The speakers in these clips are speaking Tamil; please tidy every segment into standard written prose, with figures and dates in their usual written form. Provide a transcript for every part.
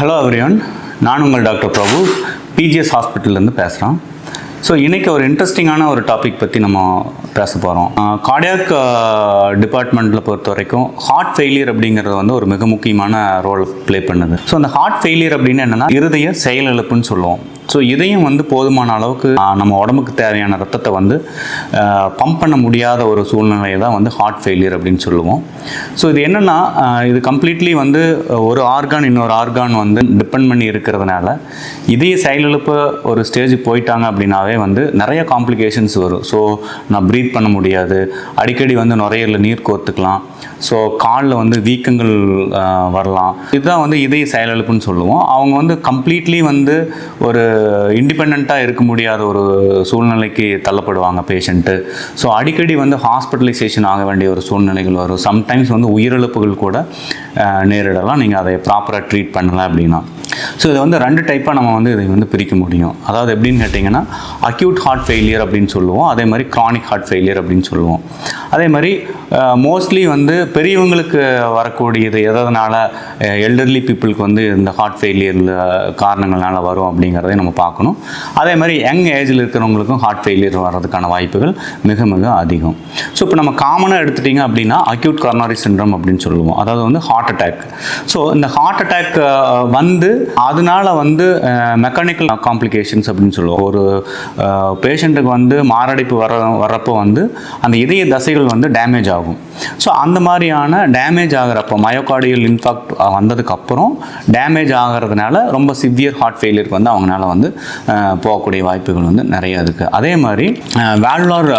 ஹலோ எவ்ரிவன், நான் உங்கள் டாக்டர் பிரபு பிஜிஎஸ் ஹாஸ்பிட்டல்லேருந்து பேசுகிறேன். ஸோ இன்றைக்கி ஒரு இன்ட்ரெஸ்டிங்கான ஒரு டாபிக் பற்றி நம்ம பேச போகிறோம். கார்டியாக் டிபார்ட்மெண்ட்டில் பொறுத்த வரைக்கும் ஹார்ட் ஃபெயிலியர் அப்படிங்கிறது வந்து ஒரு மிக முக்கியமான ரோல் ப்ளே பண்ணுது. ஸோ அந்த ஹார்ட் ஃபெயிலியர் அப்படின்னு என்னென்னா இருதய செயலிழப்புன்னு சொல்லுவோம். ஸோ இதையும் வந்து போதுமான அளவுக்கு நம்ம உடம்புக்கு தேவையான ரத்தத்தை வந்து பம்ப் பண்ண முடியாத ஒரு சூழ்நிலையை தான் வந்து ஹார்ட் ஃபெயிலியர் அப்படின்னு சொல்லுவோம். ஸோ இது என்னென்னா இது கம்ப்ளீட்லி வந்து ஒரு ஆர்கான் இன்னொரு ஆர்கான் வந்து டிபெண்ட் பண்ணி இருக்கிறதுனால இதய செயலிழப்பு ஒரு ஸ்டேஜுக்கு போயிட்டாங்க அப்படின்னாவே வந்து நிறைய காம்ப்ளிகேஷன்ஸ் வரும். ஸோ நான் ப்ரீத் பண்ண முடியாது, அடிக்கடி வந்து நுரையீரலில் நீர் கோர்த்துக்கலாம், ஸோ காலில் வந்து வீக்கங்கள் வரலாம். இதுதான் வந்து இதய செயலிழப்புன்னு சொல்லுவோம். அவங்க வந்து கம்ப்ளீட்லி வந்து ஒரு இண்டிபெண்ட்டாக இருக்க முடியாத ஒரு சூழ்நிலைக்கு தள்ளப்படுவாங்க பேஷண்ட்டு. ஸோ அடிக்கடி வந்து ஹாஸ்பிட்டலைசேஷன் ஆக வேண்டிய ஒரு சூழ்நிலைகள் வரும். சம்டைம்ஸ் வந்து உயிரிழப்புகள் கூட நேரிடலாம் நீங்கள் அதை ப்ராப்பராக ட்ரீட் பண்ணலை அப்படின்னா. ஸோ இதை வந்து ரெண்டு டைப்பாக நம்ம வந்து இதை வந்து பிரிக்க முடியும். அதாவது எப்படின்னு கேட்டிங்கன்னா அக்யூட் ஹார்ட் ஃபெயிலியர் அப்படின்னு சொல்லுவோம், அதே மாதிரி க்ரானிக் ஹார்ட் ஃபெயிலியர் அப்படின்னு சொல்லுவோம். அதே மாதிரி மோஸ்ட்லி வந்து பெரியவங்களுக்கு வரக்கூடியது எதனால எல்டர்லி பீப்புளுக்கு வந்து இந்த ஹார்ட் ஃபெயிலியரில் காரணங்கள்னால வரும் அப்படிங்கிறதை நம்ம பார்க்கணும். அதே மாதிரி யங் ஏஜில் இருக்கிறவங்களுக்கும் ஹார்ட் ஃபெயிலியர் வர்றதுக்கான வாய்ப்புகள் மிக மிக அதிகம். ஸோ இப்போ நம்ம காமனாக எடுத்துட்டிங்க அப்படின்னா அக்யூட் கொரோனரி சிண்ட்ரோம் அப்படின்னு சொல்லுவோம், அதாவது வந்து ஹார்ட் அட்டாக். ஸோ இந்த ஹார்ட் அட்டாக் வந்து அதனால வந்து மெக்கானிக்கல் காம்ப்ளிகேஷன்ஸ் அப்படின்னு சொல்லுவோம். ஒரு பேஷண்ட்டுக்கு வந்து மாரடைப்பு வர்றப்போ வந்து அந்த இதய தசைகள் வந்து டேமேஜ் ஆகும். ஸோ அந்த மாதிரியான டேமேஜ் ஆகிறப்போ மயோகார்டியல் இன்ஃபாக்ட் வந்ததுக்கப்புறம் டேமேஜ் ஆகிறதுனால ரொம்ப சிவியர் ஹார்ட் ஃபெயிலியருக்கு வந்து அவங்களால வந்து போகக்கூடிய வாய்ப்புகள் வந்து நிறைய இருக்குது. அதே மாதிரி வால்வுலர்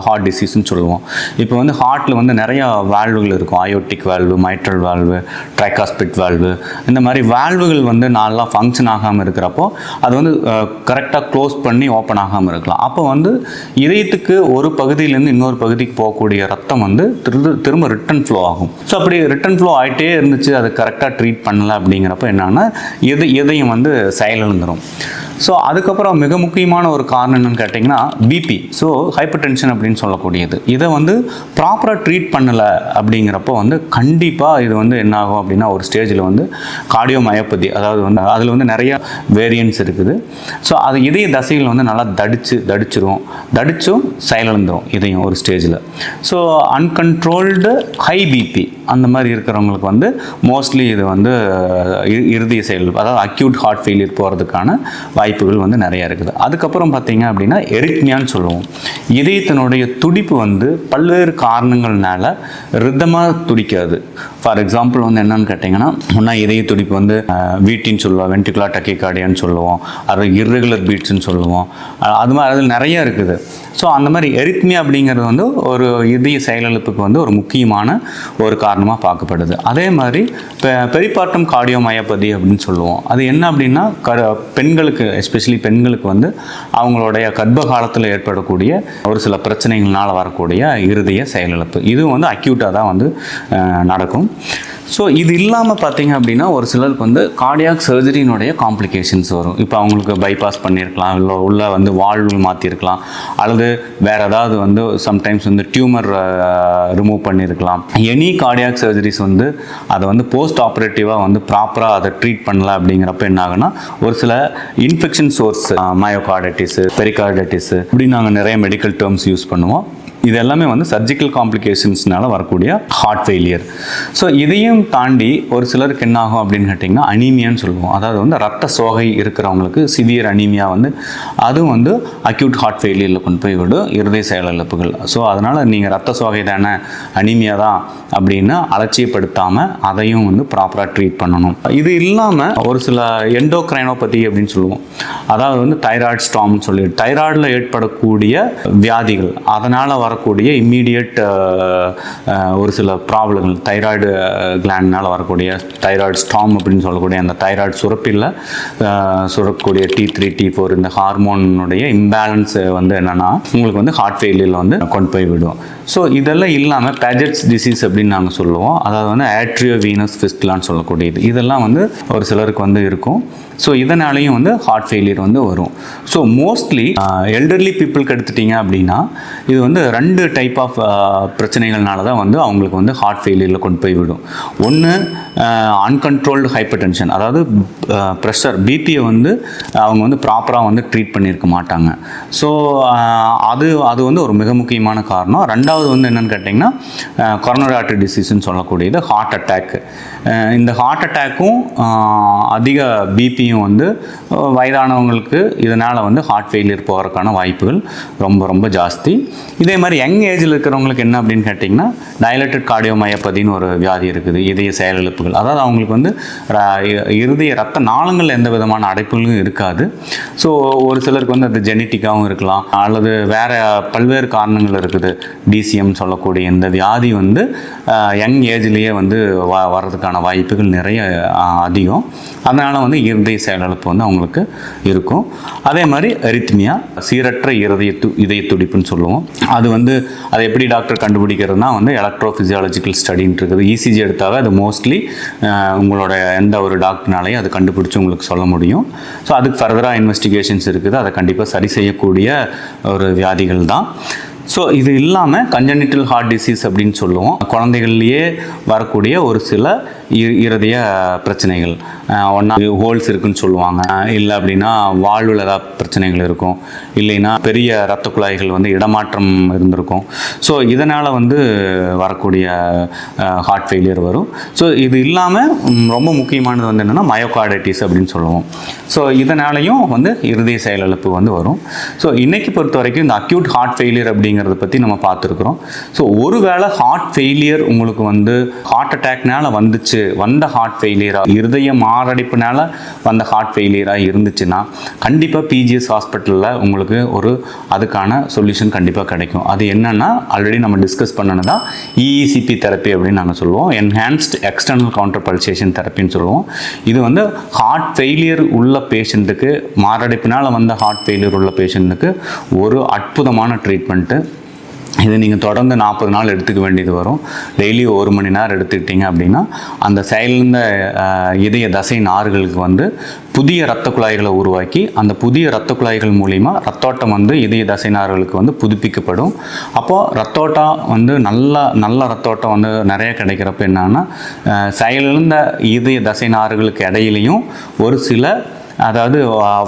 ஹார்ட் டிசீஸ்ன்னு சொல்லுவோம். இப்போ வந்து ஹார்ட்டில் வந்து நிறைய வால்வுகள் இருக்கும். Aortic valve, mitral valve, tricuspid valve, இந்த மாதிரி வால்வுகள் வந்து நல்லா ஃபங்க்ஷன் ஆகாமல் இருக்கிறப்போ அது வந்து கரெக்டாக க்ளோஸ் பண்ணி ஓப்பன் ஆகாமல் இருக்கலாம். அப்போ வந்து இதயத்துக்கு ஒரு பகுதியிலேருந்து இன்னொரு பகுதிக்கு போகக்கூடிய ரத்தம் வந்து திரும்ப ரிட்டன் ஃப்ளோ ஆகும். ஸோ அப்படி ரிட்டன் ஃப்ளோ ஆகிட்டே இருந்துச்சு, அது கரெக்டாக ட்ரீட் பண்ணலை அப்படிங்கிறப்ப என்னன்னா இதயம் வந்து செயலிழந்துடும். ஸோ அதுக்கப்புறம் மிக முக்கியமான ஒரு காரணம் என்னென்னு கேட்டிங்கன்னா பிபி, ஸோ ஹைப்பர் டென்ஷன் அப்படின்னு சொல்லக்கூடியது. இதை வந்து ப்ராப்பராக ட்ரீட் பண்ணலை அப்படிங்கிறப்போ வந்து கண்டிப்பாக இது வந்து என்ன ஆகும் அப்படின்னா ஒரு ஸ்டேஜில் வந்து கார்டியோமயோபதி, அதாவது வந்து அதில் வந்து நிறைய வேரியன்ஸ் இருக்குது. ஸோ அது இதய தசைகள் வந்து நல்லா தடிச்சும் செயலிழந்துடும் இதயம் ஒரு ஸ்டேஜில். ஸோ அன்கண்ட்ரோல்டு ஹை பிபி அந்த மாதிரி இருக்கிறவங்களுக்கு வந்து மோஸ்ட்லி இது வந்து இருதய செயலிழப்பு, அதாவது அக்யூட் ஹார்ட் ஃபெயிலியர் போகிறதுக்கான வாய்ப்புகள் வந்து நிறையா இருக்குது. அதுக்கப்புறம் பார்த்தீங்க அப்படின்னா எரித்மியான்னு சொல்லுவோம். இதயத்தினுடைய துடிப்பு வந்து பல்வேறு காரணங்கள்னால ரிதமாக துடிக்காது. ஃபார் எக்ஸாம்பிள் வந்து என்னன்னு கேட்டிங்கன்னா ஒன்றா இதய துடிப்பு வந்து வீட்டின்னு சொல்லுவோம், வென்ட்ரிகுலர் டக்கிகார்டியான்னு சொல்லுவோம், அது இர்ரெகுலர் பீட்ஸ்ன்னு சொல்லுவோம். அது மாதிரி அதில் நிறையா இருக்குது. ஸோ அந்த மாதிரி எரித்மியா அப்படிங்கிறது வந்து ஒரு இதய செயலிழப்புக்கு வந்து ஒரு முக்கியமான ஒரு காரணமாக பார்க்கப்படுது. அதே மாதிரி பெரிபார்ட்டம் கார்டியோமயோபதி அப்படின்னு சொல்லுவோம். அது என்ன அப்படின்னா பெண்களுக்கு, எஸ்பெஷலி பெண்களுக்கு வந்து அவங்களுடைய கர்ப்ப காலத்தில் ஏற்படக்கூடிய ஒரு சில பிரச்சனைகள்னால் வரக்கூடிய இருதய செயலிழப்பு, இதுவும் வந்து அக்யூட்டாக தான் வந்து நடக்கும். ஸோ இது இல்லாமல் பார்த்தீங்க அப்படின்னா ஒரு சிலருக்கு வந்து கார்டியாக் சர்ஜரியினுடைய காம்ப்ளிகேஷன்ஸ் வரும். இப்போ அவங்களுக்கு பைபாஸ் பண்ணியிருக்கலாம், இல்லை உள்ள வந்து வால்வு மாற்றிருக்கலாம், அல்லது வேறு ஏதாவது வந்து சம்டைம்ஸ் வந்து டியூமர் ரிமூவ் பண்ணியிருக்கலாம். எனி கார்டியாக் சர்ஜரிஸ் வந்து அதை வந்து போஸ்ட் ஆப்ரேட்டிவாக வந்து ப்ராப்பராக அதை ட்ரீட் பண்ணல அப்படிங்கிறப்ப என்ன ஆகுனா ஒரு சில இன்ஃபெக்ஷன் சோர்ஸ், மயோகார்டைட்டிஸு, பெரிகார்டைட்டிஸு இப்படி நாங்கள் நிறைய மெடிக்கல் டேர்ம்ஸ் யூஸ் பண்ணுவோம். இது எல்லாமே வந்து சர்ஜிக்கல் காம்ப்ளிகேஷன்ஸ்னால வரக்கூடிய ஹார்ட் ஃபெயிலியர். ஸோ இதையும் தாண்டி ஒரு சிலருக்கு என்ன ஆகும் அப்படின்னு கேட்டிங்கன்னா அனீமியான்னு சொல்லுவோம். அதாவது வந்து ரத்த சோகை இருக்கிறவங்களுக்கு சிவியர் அனீமியா வந்து அதுவும் வந்து அக்யூட் ஹார்ட் ஃபெயிலியரில் கொண்டு போய் விடும், இருதய செயலிழப்புகள். ஸோ அதனால் நீங்கள் ரத்த சோகை தானே, அனீமியா தான் அப்படின்னு அலட்சியப்படுத்தாமல் அதையும் வந்து ப்ராப்பராக ட்ரீட் பண்ணணும். இது இல்லாமல் ஒரு சில எண்டோக்ரைனோபதி அப்படின்னு சொல்லுவோம். அதாவது வந்து தைராய்டு ஸ்டாம்னு சொல்லி தைராய்டில் ஏற்படக்கூடிய வியாதிகள், அதனால் வரக்கூடிய இம்மீடியட் ஒரு சில ப்ராப்ளங்கள், தைராய்டு கிளாண்ட்னால் வரக்கூடிய தைராய்டு ஸ்டாம் அப்படின்னு சொல்லக்கூடிய அந்த தைராய்டு சுரப்பில் சுரக்கக்கூடிய T3 T4 இந்த ஹார்மோனுடைய இம்பேலன்ஸ் வந்து என்னென்னா உங்களுக்கு வந்து ஹார்ட் ஃபெயிலியரில் வந்து கொண்டு போய் விடும். ஸோ இதெல்லாம் இல்லாமல் பேஜெட்ஸ் டிசீஸ் அப்படின்னு நாங்கள் சொல்லுவோம். அதாவது வந்து ஆட்ரியோவீனஸ் ஃபிஸ்டுலான்னு சொல்லக்கூடியது, இதெல்லாம் வந்து ஒரு சிலருக்கு வந்து இருக்கும். ஸோ இதனாலேயும் வந்து ஹார்ட் ஃபெயிலியர் வந்து வரும். ஸோ மோஸ்ட்லி எல்டர்லி பீப்புளுக்கு எடுத்துட்டிங்க அப்படின்னா இது வந்து 2 டைப் ஆஃப் பிரச்சனைகள்னால தான் வந்து அவங்களுக்கு வந்து ஹார்ட் ஃபெயிலியரில் கொண்டு போய் விடும். ஒன்று அன்கண்ட்ரோல்டு ஹைப்பர் டென்ஷன், அதாவது ப்ரெஷர் பிபியை வந்து அவங்க வந்து ப்ராப்பராக வந்து ட்ரீட் பண்ணியிருக்க மாட்டாங்க. ஸோ அது வந்து ஒரு மிக முக்கியமான காரணம். ரெண்டாவது வந்து என்னென்னு கேட்டிங்கன்னா கொரோனரி ஆர்டரி டிசீஸ்ன்னு சொல்லக்கூடியது ஹார்ட் அட்டாக். இந்த ஹார்ட் அட்டாக்கும் அதிக பிபியும் வந்து வயதானவங்களுக்கு இதனால் வந்து ஹார்ட் ஃபெயிலியர் போகிறதுக்கான வாய்ப்புகள் ரொம்ப ரொம்ப ஜாஸ்தி. இதே மாதிரி யங் ஏஜில் இருக்கிறவங்களுக்கு என்ன அப்படின்னு கேட்டிங்கன்னா டைலேட்டட் கார்டியோமயோபதின்னு ஒரு வியாதி இருக்குது, இதய செயலிழப்புகள். அதாவது அவங்களுக்கு வந்து இருதய ரத்த நாளங்கள் எந்த விதமான அடைப்புகளும் இருக்காது. ஸோ ஒரு சிலருக்கு வந்து அது ஜெனட்டிக்காகவும் இருக்கலாம், அல்லது வேறு பல்வேறு காரணங்கள் இருக்குது. டிசிஎம் சொல்லக்கூடிய இந்த வியாதி வந்து யங் ஏஜ்லேயே வந்து வர்றதுக்கான வாய்ப்புகள் நிறைய அதிகம். அதனால் வந்து இருதய செயலிழப்பு வந்து அவங்களுக்கு இருக்கும். அதே மாதிரி அரித்மியா, சீரற்ற இதய துடிப்புன்னு சொல்லுவோம். அது வந்து அதை எப்படி டாக்டர் கண்டுபிடிக்கிறதுனா வந்து எலக்ட்ரோஃபிசியாலஜிக்கல் ஸ்டடின்னு இருக்குது. இசிஜி எடுத்தாவே அது மோஸ்ட்லி உங்களோட எந்த ஒரு டாக்டர்னாலையும் அது கண்டுபிடிச்சி உங்களுக்கு சொல்ல முடியும். ஸோ அதுக்கு ஃபர்தராக இன்வெஸ்டிகேஷன்ஸ் இருக்குது, அதை கண்டிப்பாக சரி செய்யக்கூடிய ஒரு வியாதிகள் தான். ஸோ இது இல்லாமல் கன்ஜெனிட்டல் ஹார்ட் டிசீஸ் அப்படின்னு சொல்லுவோம். குழந்தைகள்லேயே வரக்கூடிய ஒரு சில இருதய பிரச்சனைகள், ஒன்றா ஹோல்ஸ் இருக்குன்னு சொல்லுவாங்க, இல்லை அப்படின்னா வாழ்வில் ஏதாவது பிரச்சனைகள் இருக்கும், இல்லைன்னா பெரிய இரத்த குழாய்கள் வந்து இடமாற்றம் இருந்திருக்கும். ஸோ இதனால் வந்து வரக்கூடிய ஹார்ட் ஃபெயிலியர் வரும். ஸோ இது இல்லாமல் ரொம்ப முக்கியமானது வந்து என்னென்னா மயோகார்டைட்டிஸ் அப்படின்னு சொல்லுவோம். ஸோ இதனாலையும் வந்து இருதய செயலிழப்பு வந்து வரும். ஸோ இன்றைக்கி பொறுத்த வரைக்கும் இந்த அக்யூட் ஹார்ட் ஃபெயிலியர் அப்படிங்கிறத பற்றி நம்ம பார்த்துருக்குறோம். ஸோ ஒருவேளை ஹார்ட் ஃபெயிலியர் உங்களுக்கு வந்து ஹார்ட் அட்டாக்னால வந்த ஹார்ட் ஃபெயிலியராக, இருதய மாரடைப்புனால வந்த ஹார்ட் ஃபெயிலியராக இருந்துச்சுன்னா கண்டிப்பாக பிஜிஎஸ் ஹாஸ்பிட்டலில் உங்களுக்கு அதுக்கான சொல்யூஷன் கண்டிப்பாக கிடைக்கும். அது என்னென்னா ஆல்ரெடி நம்ம டிஸ்கஸ் பண்ணனதா இஇசிபி தெரப்பி அப்படின்னு நாங்கள் சொல்லுவோம், என்ஹான்ஸ்ட் எக்ஸ்டர்னல் கவுண்டர் பல்சேஷன் தெரப்பின்னு சொல்லுவோம். இது வந்து ஹார்ட் ஃபெயிலியர் உள்ள பேஷண்ட்டுக்கு, மாரடைப்பினால் வந்த ஹார்ட் ஃபெயிலியர் உள்ள பேஷண்ட்டுக்கு ஒரு அற்புதமான ட்ரீட்மெண்ட்டு. இது நீங்கள் தொடர்ந்து 40 நாள் எடுத்துக்க வேண்டியது வரும். டெய்லி 1 மணி நேரம் எடுத்துக்கிட்டிங்க அப்படின்னா அந்த செயலிழந்த இதய தசை நார்களுக்கு வந்து புதிய இரத்த குழாய்களை உருவாக்கி அந்த புதிய இரத்த குழாய்கள் மூலிமா ரத்தோட்டம் வந்து இதய தசை நார்களுக்கு வந்து புதுப்பிக்கப்படும். அப்போது ரத்தோட்டம் வந்து நல்ல ரத்தோட்டம் வந்து நிறைய கிடைக்கிறப்ப என்னன்னா செயலிழந்த இதய தசை நார்களுக்கு இடையிலையும் ஒரு சில, அதாவது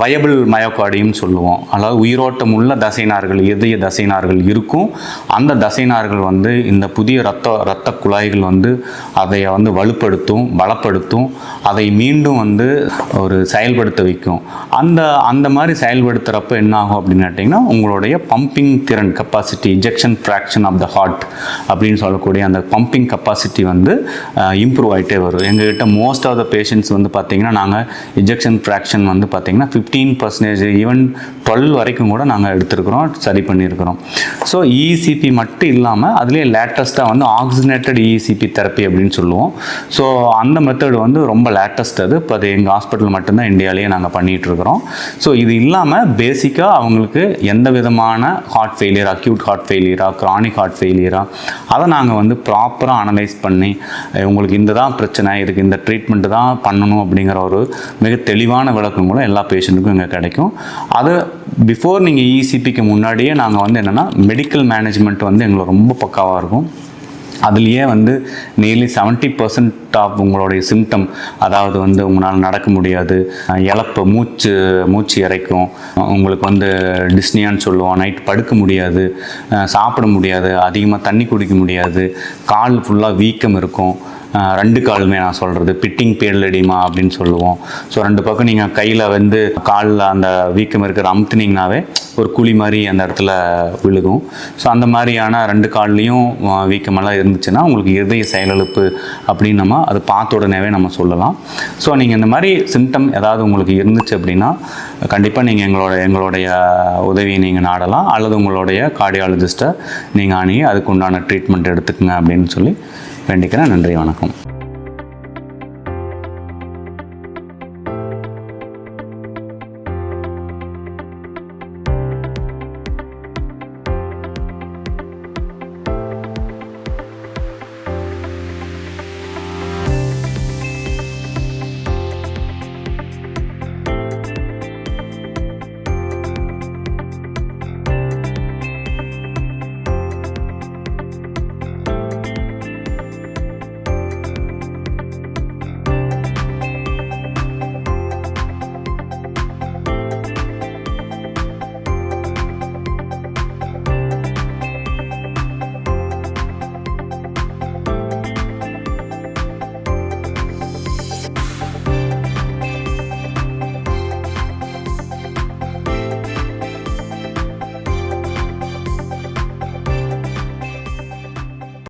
வயபிள் மயோகார்டியம் சொல்லுவோம், அதாவது உயிரோட்டம் உள்ள தசைநார்கள், இதய தசைநார்கள் இருக்கும். அந்த தசைநார்கள் வந்து இந்த புதிய இரத்த குழாய்கள் வந்து அதை வந்து வலுப்படுத்தும், பலப்படுத்தும், அதை மீண்டும் வந்து ஒரு செயல்படுத்த வைக்கும். அந்த மாதிரி செயல்படுத்துகிறப்ப என்ன ஆகும் அப்படின்னு கேட்டிங்கன்னா உங்களுடைய பம்பிங் திறன், capacity, injection fraction of the heart அப்படின்னு சொல்லக்கூடிய அந்த பம்பிங் கெப்பாசிட்டி வந்து இம்ப்ரூவ் ஆகிட்டே வரும். எங்ககிட்ட மோஸ்ட் ஆஃப் த பேஷண்ட்ஸ் வந்து பார்த்திங்கன்னா நாங்கள் இன்ஜெக்ஷன் ஃப்ராக்ஷன் வந்து பார்த்திங்கன்னா 15%, ஈவன் 12 வரைக்கும் கூட நாங்கள் எடுத்துருக்குறோம், சரி பண்ணியிருக்கிறோம். ஸோ இஇசிபி மட்டும் இல்லாமல் அதுலேயே லேட்டஸ்ட்டாக வந்து ஆக்சிஜனேட்டட் இஇசிபி தெரப்பி அப்படின்னு சொல்லுவோம். ஸோ அந்த மெத்தட் வந்து ரொம்ப லேட்டஸ்ட். இப்போ அது எங்கள் ஹாஸ்பிட்டல் மட்டும்தான் இந்தியாவிலேயே நாங்கள் பண்ணிகிட்ருக்குறோம். ஸோ இது இல்லாமல் பேசிக்காக அவங்களுக்கு எந்த விதமான ஹார்ட் ஃபெயிலியர், அக்யூட் ஹார்ட் ஃபெயிலியராக, க்ரானிக் ஹார்ட் ஃபெயிலியராக, அதை நாங்கள் வந்து ப்ராப்பராக அனலைஸ் பண்ணி உங்களுக்கு இந்த தான் பிரச்சனை, இதுக்கு இந்த ட்ரீட்மெண்ட்டு தான் பண்ணணும் அப்படிங்கிற ஒரு மிக தெளிவான விளக்கம் கூட எல்லா பேஷண்ட்டுக்கும் இங்கே கிடைக்கும். அது பிஃபோர் நீங்கள் இசிபிக்கு முன்னாடியே நாங்கள் வந்து என்னென்னா மெடிக்கல் மேனேஜ்மெண்ட் வந்து எங்களுக்கு ரொம்ப பக்காவாக இருக்கும். அதுலேயே வந்து நியர்லி 70% ஆஃப் உங்களுடைய சிம்டம், அதாவது வந்து உங்களால் நடக்க முடியாது, இழப்பு, மூச்சு இறைக்கும், உங்களுக்கு வந்து டிஸ்னியான்னு சொல்லுவோம், நைட் படுக்க முடியாது, சாப்பிட முடியாது, அதிகமாக தண்ணி குடிக்க முடியாது, கால் ஃபுல்லாக வீக்கம் இருக்கும், 2 காலுமே நான் சொல்கிறது பிட்டிங் பேர்லடிமா அப்படின்னு சொல்லுவோம். ஸோ 2 பக்கம் நீங்கள் கையில் வந்து காலில் அந்த வீக்கம் இருக்கிற அமுத்துனீங்கனாவே ஒரு குழி மாதிரி அந்த இடத்துல விழுகும். ஸோ அந்த மாதிரியான 2 கால்லையும் வீக்கமெல்லாம் இருந்துச்சுன்னா உங்களுக்கு இதய செயலிழப்பு அப்படின்னு நம்ம அது பார்த்த உடனேவே நம்ம சொல்லலாம். ஸோ நீங்கள் இந்த மாதிரி சிம்டம் ஏதாவது உங்களுக்கு இருந்துச்சு அப்படின்னா கண்டிப்பாக நீங்கள் எங்களுடைய உதவியை நீங்கள் நாடலாம், அல்லது உங்களுடைய கார்டியாலஜிஸ்ட்டை நீங்கள் அணுகி அதுக்கு உண்டான ட்ரீட்மெண்ட் எடுத்துக்கங்க அப்படின்னு சொல்லி வேண்டிக்கிறேன். நன்றி, வணக்கம்.